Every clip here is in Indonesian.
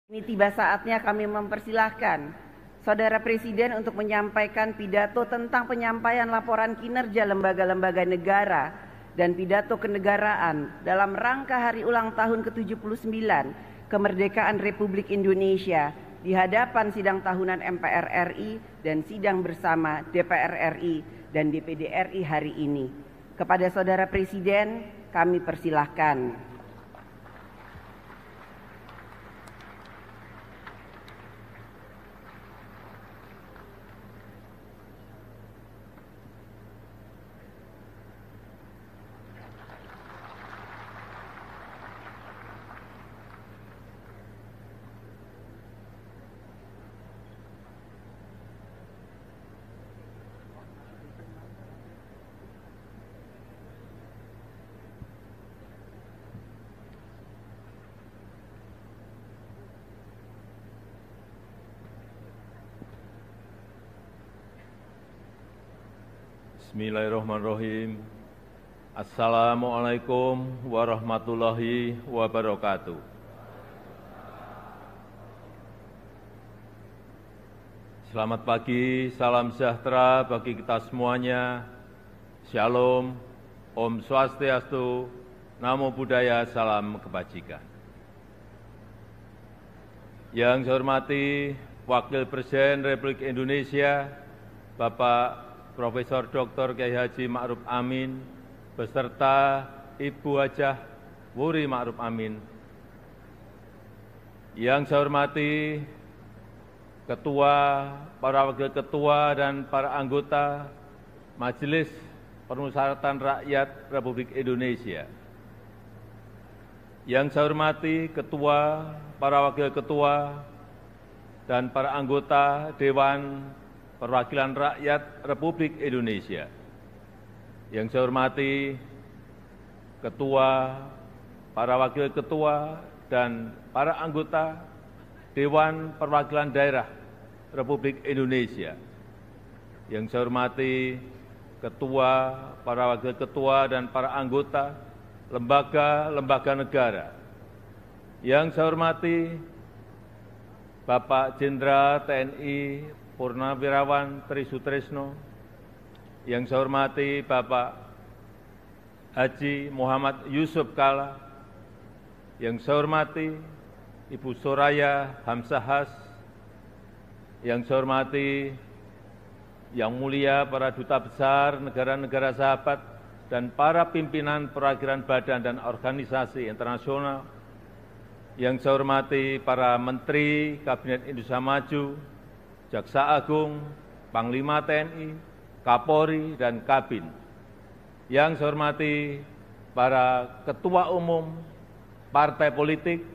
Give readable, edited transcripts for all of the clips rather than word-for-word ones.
Ini tiba saatnya kami mempersilahkan Saudara Presiden untuk menyampaikan pidato tentang penyampaian laporan kinerja lembaga-lembaga negara dan pidato kenegaraan dalam rangka hari ulang tahun ke-79 kemerdekaan Republik Indonesia di hadapan sidang tahunan MPR RI dan sidang bersama DPR RI dan DPD RI hari ini. Kepada Saudara Presiden, kami persilahkan. Bismillahirrahmanirrahim. Assalamualaikum warahmatullahi wabarakatuh. Selamat pagi, salam sejahtera bagi kita semuanya. Shalom, Om Swastiastu, Namo Buddhaya, salam kebajikan. Yang saya hormati Wakil Presiden Republik Indonesia, Bapak Profesor Dr. Kiai Haji Ma'ruf Amin, beserta Ibu Hajah Wuri Ma'ruf Amin. Yang saya hormati Ketua, para Wakil Ketua, dan para anggota Majelis Permusyawaratan Rakyat Republik Indonesia. Yang saya hormati Ketua, para Wakil Ketua, dan para anggota Dewan Perwakilan Rakyat Republik Indonesia. Yang saya hormati Ketua, para Wakil Ketua, dan para anggota Dewan Perwakilan Daerah Republik Indonesia. Yang saya hormati Ketua, para Wakil Ketua, dan para anggota lembaga-lembaga negara. Yang saya hormati Bapak Jenderal TNI Purnawirawan Tri Sutrisno, yang saya hormati Bapak Haji Muhammad Yusuf Kalla, yang saya hormati Ibu Soraya Hamsahas, yang saya hormati Yang Mulia para Duta Besar negara-negara sahabat dan para pimpinan perwakilan badan dan organisasi internasional, yang saya hormati para Menteri Kabinet Indonesia Maju, Jaksa Agung, Panglima TNI, Kapolri, dan Kabin. Yang saya hormati para Ketua Umum Partai Politik,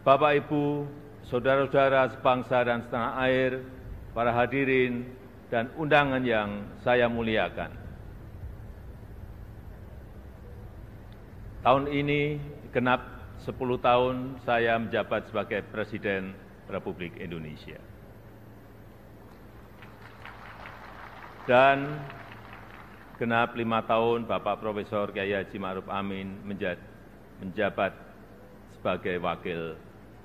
Bapak Ibu, Saudara-saudara sebangsa dan setanah air, para hadirin dan undangan yang saya muliakan. Tahun ini genap 10 tahun saya menjabat sebagai Presiden Republik Indonesia. Dan genap 5 tahun Bapak Profesor Kiai Haji Ma'ruf Amin menjabat sebagai Wakil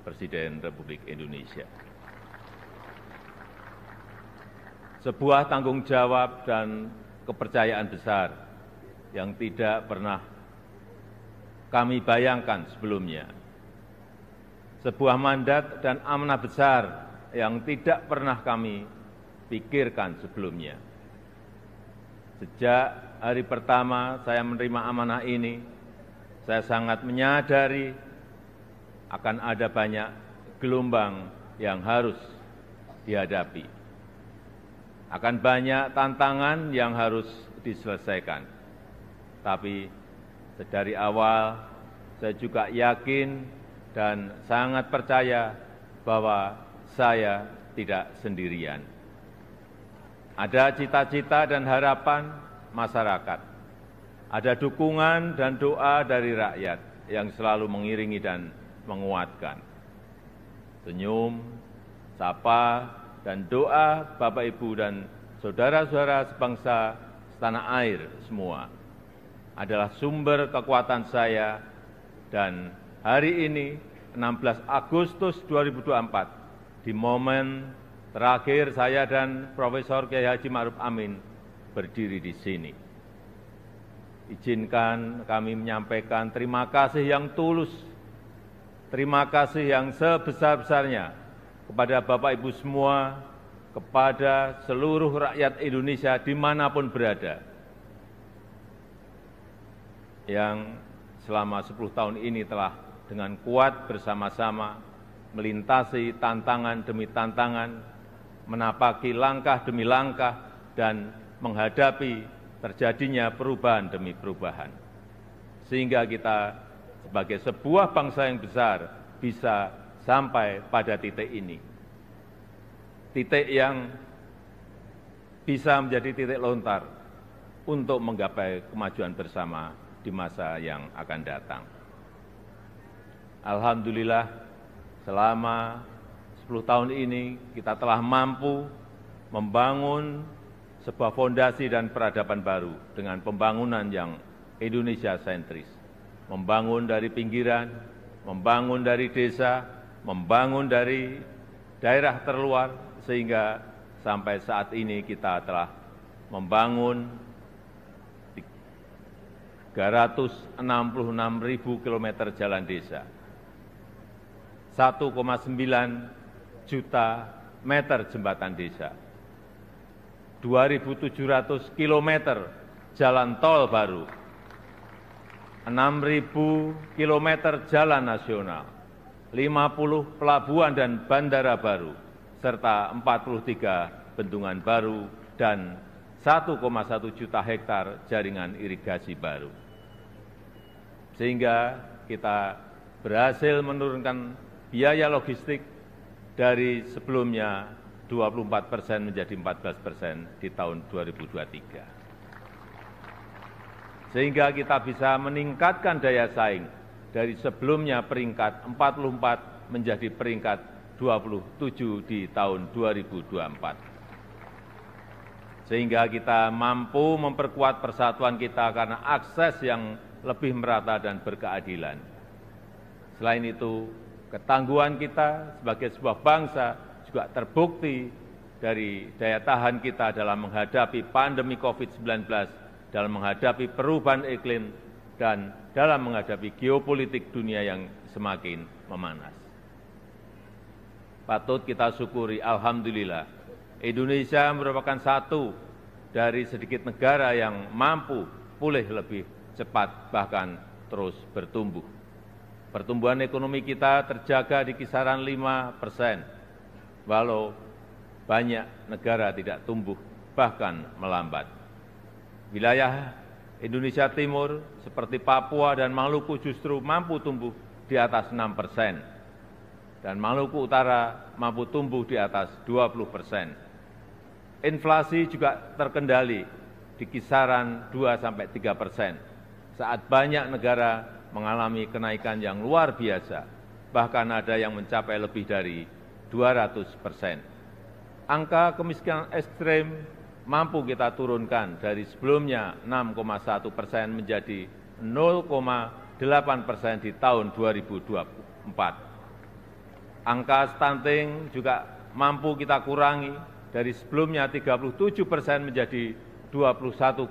Presiden Republik Indonesia. Sebuah tanggung jawab dan kepercayaan besar yang tidak pernah kami bayangkan sebelumnya. Sebuah mandat dan amanah besar yang tidak pernah kami pikirkan sebelumnya. Sejak hari pertama saya menerima amanah ini, saya sangat menyadari akan ada banyak gelombang yang harus dihadapi. Akan banyak tantangan yang harus diselesaikan. Tapi dari awal saya juga yakin dan sangat percaya bahwa saya tidak sendirian. Ada cita-cita dan harapan masyarakat. Ada dukungan dan doa dari rakyat yang selalu mengiringi dan menguatkan. Senyum, sapa, dan doa Bapak Ibu dan saudara-saudara sebangsa setanah air semua adalah sumber kekuatan saya, dan hari ini 16 Agustus 2024, di momen terakhir saya dan Profesor Kiai Haji Ma'ruf Amin berdiri di sini. Izinkan kami menyampaikan terima kasih yang tulus, terima kasih yang sebesar-besarnya kepada Bapak Ibu semua, kepada seluruh rakyat Indonesia dimanapun berada, yang selama 10 tahun ini telah dengan kuat bersama-sama melintasi tantangan demi tantangan, menapaki langkah demi langkah, dan menghadapi terjadinya perubahan demi perubahan. Sehingga kita sebagai sebuah bangsa yang besar bisa sampai pada titik ini. Titik yang bisa menjadi titik lontar untuk menggapai kemajuan bersama di masa yang akan datang. Alhamdulillah, selama 10 tahun ini kita telah mampu membangun sebuah fondasi dan peradaban baru dengan pembangunan yang Indonesia sentris. Membangun dari pinggiran, membangun dari desa, membangun dari daerah terluar, sehingga sampai saat ini kita telah membangun 366.000 km jalan desa, 1,9 juta meter jembatan desa, 2.700 km jalan tol baru, 6.000 km jalan nasional, 50 pelabuhan dan bandara baru, serta 43 bendungan baru dan 1,1 juta hektar jaringan irigasi baru. Sehingga kita berhasil menurunkan biaya logistik dari sebelumnya 24% menjadi 14% di tahun 2023. Sehingga kita bisa meningkatkan daya saing dari sebelumnya peringkat 44 menjadi peringkat 27 di tahun 2024. Sehingga kita mampu memperkuat persatuan kita karena akses yang lebih merata dan berkeadilan. Selain itu, ketangguhan kita sebagai sebuah bangsa juga terbukti dari daya tahan kita dalam menghadapi pandemi COVID-19, dalam menghadapi perubahan iklim, dan dalam menghadapi geopolitik dunia yang semakin memanas. Patut kita syukuri, alhamdulillah, Indonesia merupakan satu dari sedikit negara yang mampu pulih lebih cepat, bahkan terus bertumbuh. Pertumbuhan ekonomi kita terjaga di kisaran 5%, walau banyak negara tidak tumbuh, bahkan melambat. Wilayah Indonesia Timur seperti Papua dan Maluku justru mampu tumbuh di atas 6%. Dan Maluku Utara mampu tumbuh di atas 20%. Inflasi juga terkendali di kisaran 2–3%, saat banyak negara mengalami kenaikan yang luar biasa, bahkan ada yang mencapai lebih dari 200%. Angka kemiskinan ekstrem mampu kita turunkan dari sebelumnya 6,1% menjadi 0,8% di tahun 2024. Angka stunting juga mampu kita kurangi dari sebelumnya 37% menjadi 21,5%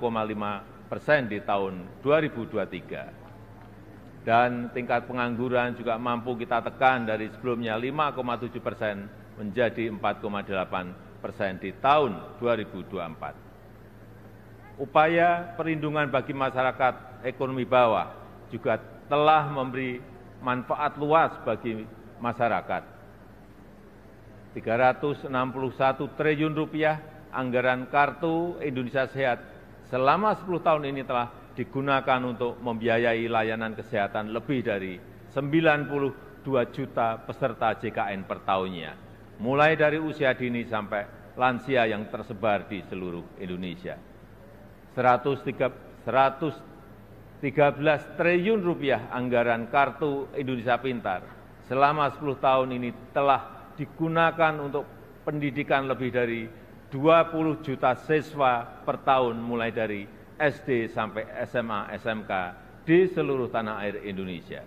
di tahun 2023. Dan tingkat pengangguran juga mampu kita tekan dari sebelumnya 5,7% menjadi 4,8% di tahun 2024. Upaya perlindungan bagi masyarakat ekonomi bawah juga telah memberi manfaat luas bagi masyarakat. 361 triliun rupiah anggaran Kartu Indonesia Sehat selama 10 tahun ini telah digunakan untuk membiayai layanan kesehatan lebih dari 92 juta peserta JKN per tahunnya, mulai dari usia dini sampai lansia yang tersebar di seluruh Indonesia. 113 triliun rupiah anggaran Kartu Indonesia Pintar selama 10 tahun ini telah digunakan untuk pendidikan lebih dari 20 juta siswa per tahun mulai dari SD sampai SMA, SMK di seluruh tanah air Indonesia.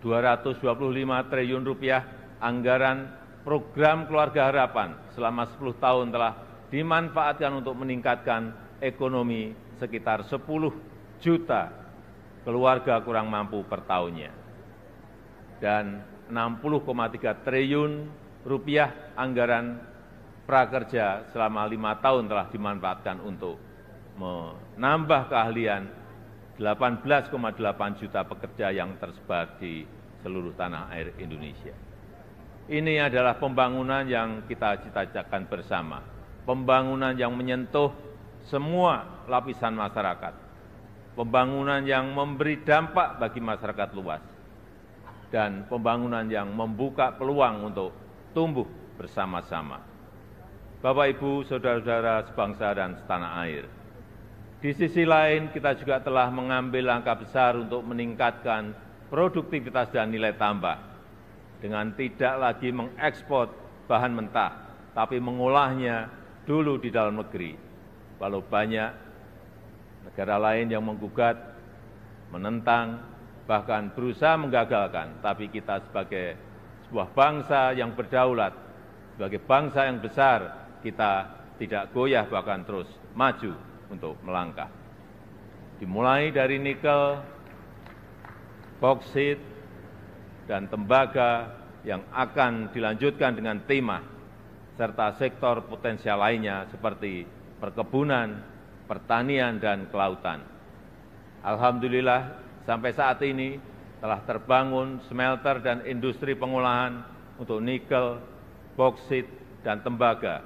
Rp225 triliun anggaran program Keluarga Harapan selama 10 tahun telah dimanfaatkan untuk meningkatkan ekonomi sekitar 10 juta keluarga kurang mampu per tahunnya. Dan Rp60,3 triliun anggaran prakerja selama 5 tahun telah dimanfaatkan untuk menambah keahlian 18,8 juta pekerja yang tersebar di seluruh tanah air Indonesia. Ini adalah pembangunan yang kita cita-citakan bersama, pembangunan yang menyentuh semua lapisan masyarakat, pembangunan yang memberi dampak bagi masyarakat luas, dan pembangunan yang membuka peluang untuk tumbuh bersama-sama. Bapak, Ibu, saudara-saudara sebangsa dan setanah air, di sisi lain, kita juga telah mengambil langkah besar untuk meningkatkan produktivitas dan nilai tambah dengan tidak lagi mengekspor bahan mentah, tapi mengolahnya dulu di dalam negeri. Walau banyak negara lain yang menggugat, menentang, bahkan berusaha menggagalkan, tapi kita sebagai sebuah bangsa yang berdaulat, sebagai bangsa yang besar, kita tidak goyah bahkan terus maju untuk melangkah. Dimulai dari nikel, boksit, dan tembaga yang akan dilanjutkan dengan timah, serta sektor potensial lainnya seperti perkebunan, pertanian, dan kelautan. Alhamdulillah, sampai saat ini telah terbangun smelter dan industri pengolahan untuk nikel, boksit, dan tembaga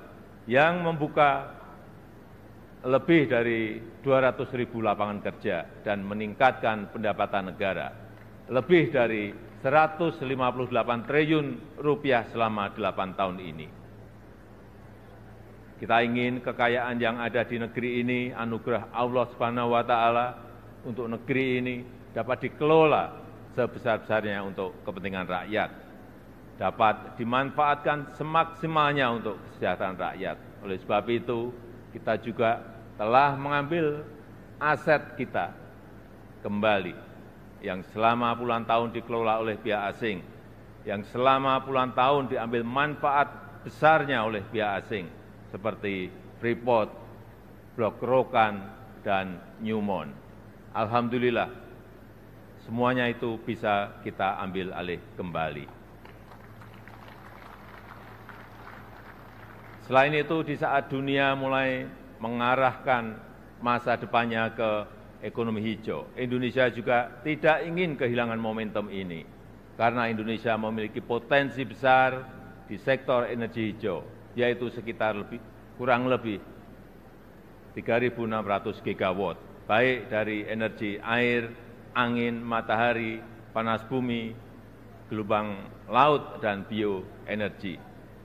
yang membuka lebih dari 200.000 lapangan kerja dan meningkatkan pendapatan negara, lebih dari Rp158 triliun selama 8 tahun ini. Kita ingin kekayaan yang ada di negeri ini, anugerah Allah Subhanahu wa Ta'ala untuk negeri ini dapat dikelola sebesar-besarnya untuk kepentingan rakyat, dapat dimanfaatkan semaksimalnya untuk kesejahteraan rakyat. Oleh sebab itu, kita juga telah mengambil aset kita kembali yang selama puluhan tahun dikelola oleh pihak asing, yang selama puluhan tahun diambil manfaat besarnya oleh pihak asing seperti Freeport, Blok Rokan, dan Newmont. Alhamdulillah, semuanya itu bisa kita ambil alih kembali. Selain itu, di saat dunia mulai mengarahkan masa depannya ke ekonomi hijau, Indonesia juga tidak ingin kehilangan momentum ini, karena Indonesia memiliki potensi besar di sektor energi hijau, yaitu sekitar kurang lebih 3.600 gigawatt, baik dari energi air, angin, matahari, panas bumi, gelombang laut, dan bioenergi.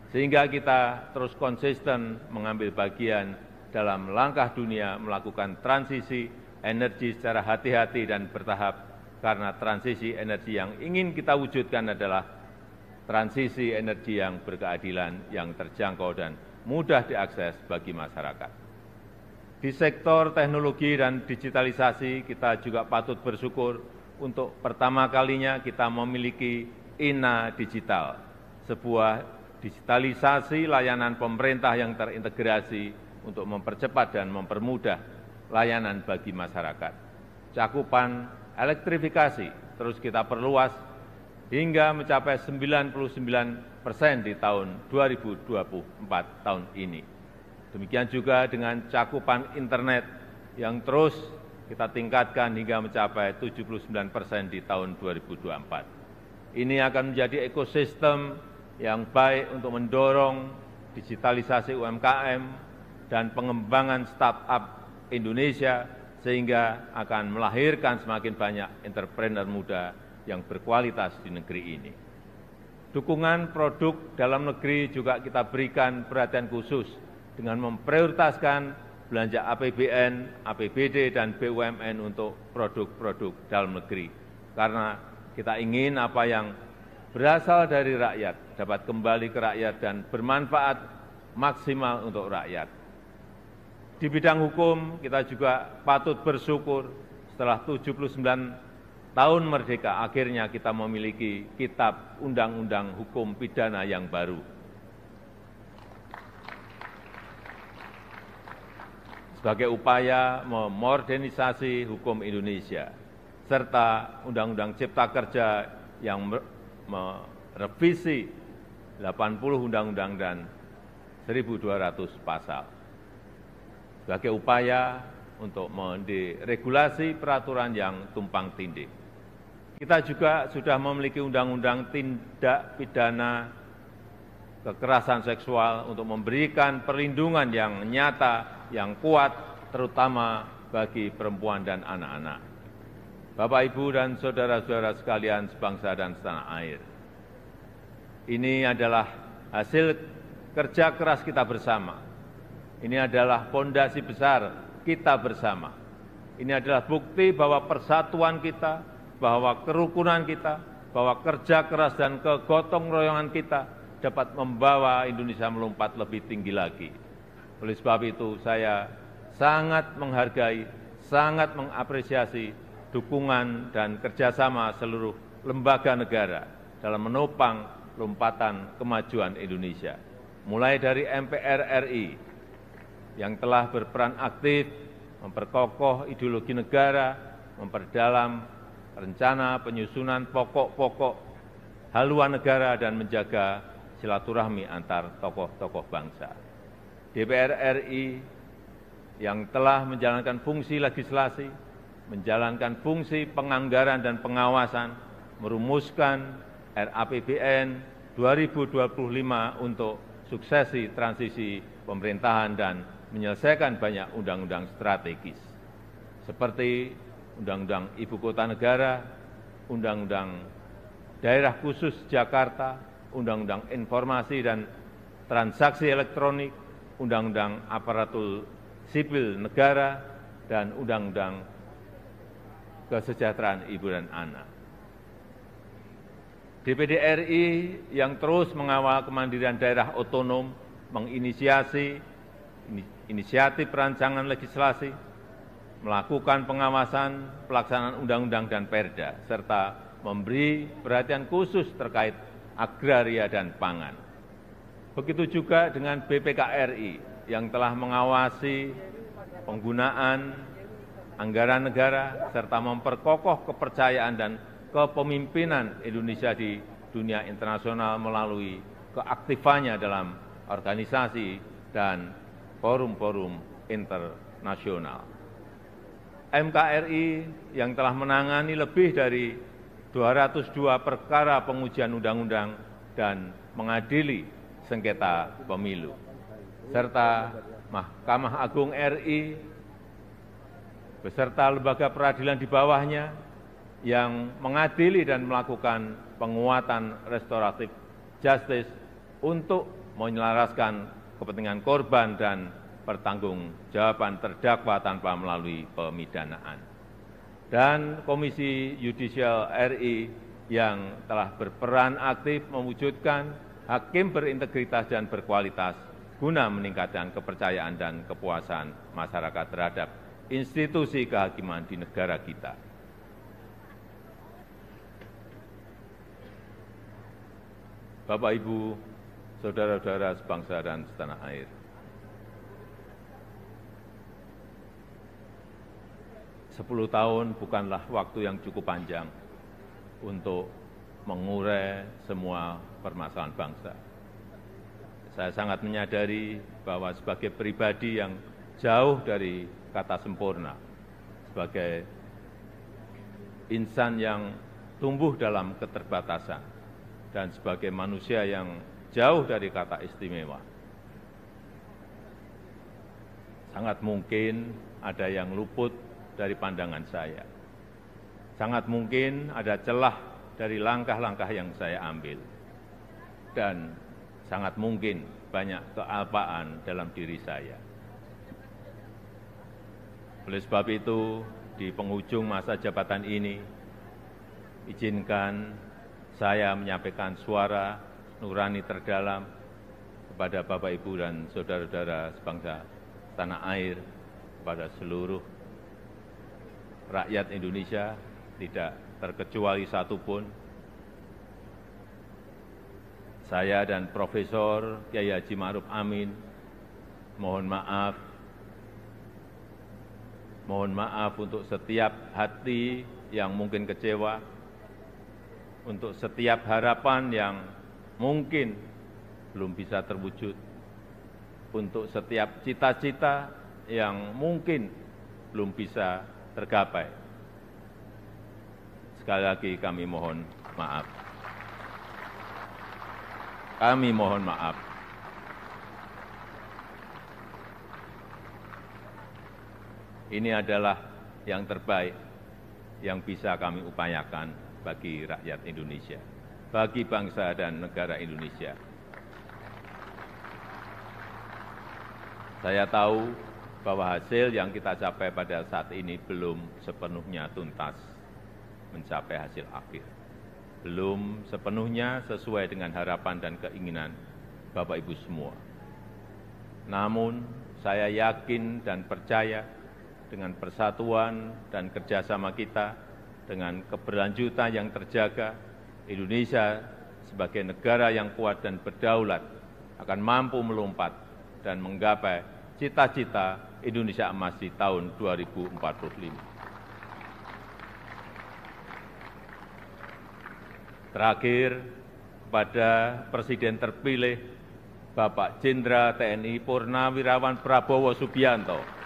Sehingga kita terus konsisten mengambil bagian dalam langkah dunia melakukan transisi energi secara hati-hati dan bertahap, karena transisi energi yang ingin kita wujudkan adalah transisi energi yang berkeadilan, yang terjangkau dan mudah diakses bagi masyarakat. Di sektor teknologi dan digitalisasi, kita juga patut bersyukur untuk pertama kalinya kita memiliki INA Digital, sebuah digitalisasi layanan pemerintah yang terintegrasi untuk mempercepat dan mempermudah layanan bagi masyarakat. Cakupan elektrifikasi terus kita perluas hingga mencapai 99% di tahun 2024 tahun ini. Demikian juga dengan cakupan internet yang terus kita tingkatkan hingga mencapai 79% di tahun 2024. Ini akan menjadi ekosistem yang baik untuk mendorong digitalisasi UMKM dan pengembangan startup Indonesia, sehingga akan melahirkan semakin banyak entrepreneur muda yang berkualitas di negeri ini. Dukungan produk dalam negeri juga kita berikan perhatian khusus dengan memprioritaskan belanja APBN, APBD, dan BUMN untuk produk-produk dalam negeri. Karena kita ingin apa yang berasal dari rakyat dapat kembali ke rakyat dan bermanfaat maksimal untuk rakyat. Di bidang hukum, kita juga patut bersyukur setelah 79 tahun merdeka akhirnya kita memiliki kitab undang-undang hukum pidana yang baru. Sebagai upaya memodernisasi hukum Indonesia, serta Undang-Undang Cipta Kerja yang merevisi 80 undang-undang dan 1.200 pasal. Sebagai upaya untuk menderegulasi peraturan yang tumpang tindih. Kita juga sudah memiliki undang-undang tindak pidana kekerasan seksual untuk memberikan perlindungan yang nyata, yang kuat, terutama bagi perempuan dan anak-anak. Bapak, Ibu, dan saudara-saudara sekalian sebangsa dan setanah air. Ini adalah hasil kerja keras kita bersama. Ini adalah pondasi besar kita bersama. Ini adalah bukti bahwa persatuan kita, bahwa kerukunan kita, bahwa kerja keras dan kegotong royongan kita dapat membawa Indonesia melompat lebih tinggi lagi. Oleh sebab itu saya sangat menghargai, sangat mengapresiasi dukungan dan kerjasama seluruh lembaga negara dalam menopang lompatan kemajuan Indonesia. Mulai dari MPR RI yang telah berperan aktif memperkokoh ideologi negara, memperdalam rencana penyusunan pokok-pokok haluan negara dan menjaga silaturahmi antar tokoh-tokoh bangsa. DPR RI yang telah menjalankan fungsi legislasi, menjalankan fungsi penganggaran dan pengawasan, merumuskan RAPBN 2025 untuk suksesi transisi pemerintahan dan menyelesaikan banyak undang-undang strategis, seperti Undang-Undang Ibu Kota Negara, Undang-Undang Daerah Khusus Jakarta, Undang-Undang Informasi dan Transaksi Elektronik, Undang-Undang Aparatur Sipil Negara, dan Undang-Undang Kesejahteraan Ibu dan Anak. DPD RI yang terus mengawal kemandirian daerah otonom, menginisiasi inisiatif perancangan legislasi, melakukan pengawasan pelaksanaan undang-undang dan perda, serta memberi perhatian khusus terkait agraria dan pangan. Begitu juga dengan BPKRI yang telah mengawasi penggunaan anggaran negara, serta memperkokoh kepercayaan dan kepemimpinan Indonesia di dunia internasional melalui keaktifannya dalam organisasi dan forum-forum internasional. MKRI yang telah menangani lebih dari 202 perkara pengujian undang-undang dan mengadili sengketa pemilu, serta Mahkamah Agung RI beserta lembaga peradilan di bawahnya yang mengadili dan melakukan penguatan restoratif justice untuk menyelaraskan kepentingan korban dan pertanggungjawaban terdakwa tanpa melalui pemidanaan. Dan Komisi Yudisial RI yang telah berperan aktif mewujudkan hakim berintegritas dan berkualitas guna meningkatkan kepercayaan dan kepuasan masyarakat terhadap institusi kehakiman di negara kita. Bapak, Ibu, saudara-saudara sebangsa dan setanah air. Sepuluh tahun bukanlah waktu yang cukup panjang untuk mengurai semua permasalahan bangsa. Saya sangat menyadari bahwa sebagai pribadi yang jauh dari kata sempurna, sebagai insan yang tumbuh dalam keterbatasan, dan sebagai manusia yang jauh dari kata istimewa, sangat mungkin ada yang luput dari pandangan saya. Sangat mungkin ada celah dari langkah-langkah yang saya ambil. Dan sangat mungkin banyak kealpaan dalam diri saya. Oleh sebab itu, di penghujung masa jabatan ini, izinkan saya menyampaikan suara nurani terdalam kepada Bapak, Ibu, dan saudara-saudara sebangsa tanah air, kepada seluruh rakyat Indonesia, tidak terkecuali satu pun. Saya dan Profesor Kiai Haji Ma'ruf Amin mohon maaf untuk setiap hati yang mungkin kecewa, untuk setiap harapan yang mungkin belum bisa terwujud, untuk setiap cita-cita yang mungkin belum bisa tergapai. Sekali lagi kami mohon maaf. Kami mohon maaf. Ini adalah yang terbaik yang bisa kami upayakan bagi rakyat Indonesia, bagi bangsa dan negara Indonesia. Saya tahu bahwa hasil yang kita capai pada saat ini belum sepenuhnya tuntas mencapai hasil akhir. Belum sepenuhnya sesuai dengan harapan dan keinginan Bapak Ibu semua. Namun saya yakin dan percaya dengan persatuan dan kerjasama kita, dengan keberlanjutan yang terjaga, Indonesia sebagai negara yang kuat dan berdaulat akan mampu melompat dan menggapai cita-cita Indonesia Emas di tahun 2045. Terakhir, kepada Presiden terpilih Bapak Jenderal TNI Purnawirawan Prabowo Subianto.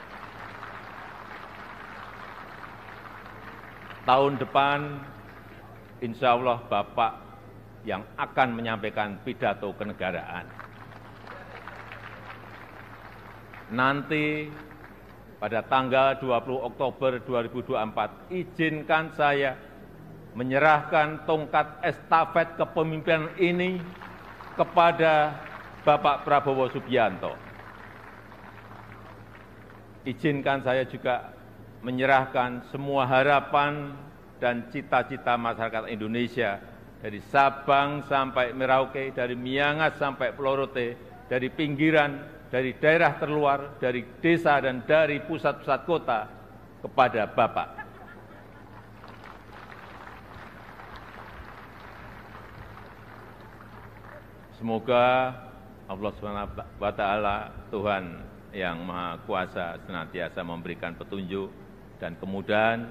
Tahun depan, insya Allah Bapak yang akan menyampaikan pidato kenegaraan. Nanti pada tanggal 20 Oktober 2024, izinkan saya menyerahkan tongkat estafet kepemimpinan ini kepada Bapak Prabowo Subianto. Izinkan saya juga menyerahkan semua harapan dan cita-cita masyarakat Indonesia dari Sabang sampai Merauke, dari Miangas sampai Pulau Rote, dari pinggiran, dari daerah terluar, dari desa dan dari pusat-pusat kota kepada Bapak. Semoga Allah SWT, Tuhan yang Maha Kuasa, senantiasa memberikan petunjuk dan kemudahan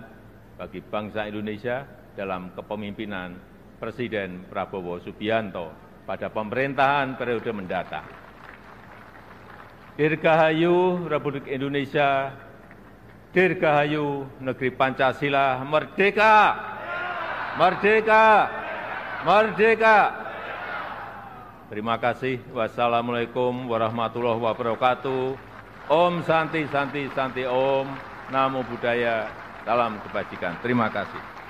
bagi bangsa Indonesia dalam kepemimpinan Presiden Prabowo Subianto pada pemerintahan periode mendatang. Dirgahayu Republik Indonesia, Dirgahayu Negeri Pancasila, merdeka! Merdeka! Merdeka! Terima kasih. Wassalamualaikum warahmatullahi wabarakatuh. Om Santi Santi Santi Om. Namo Buddhaya. Salam kebajikan. Terima kasih.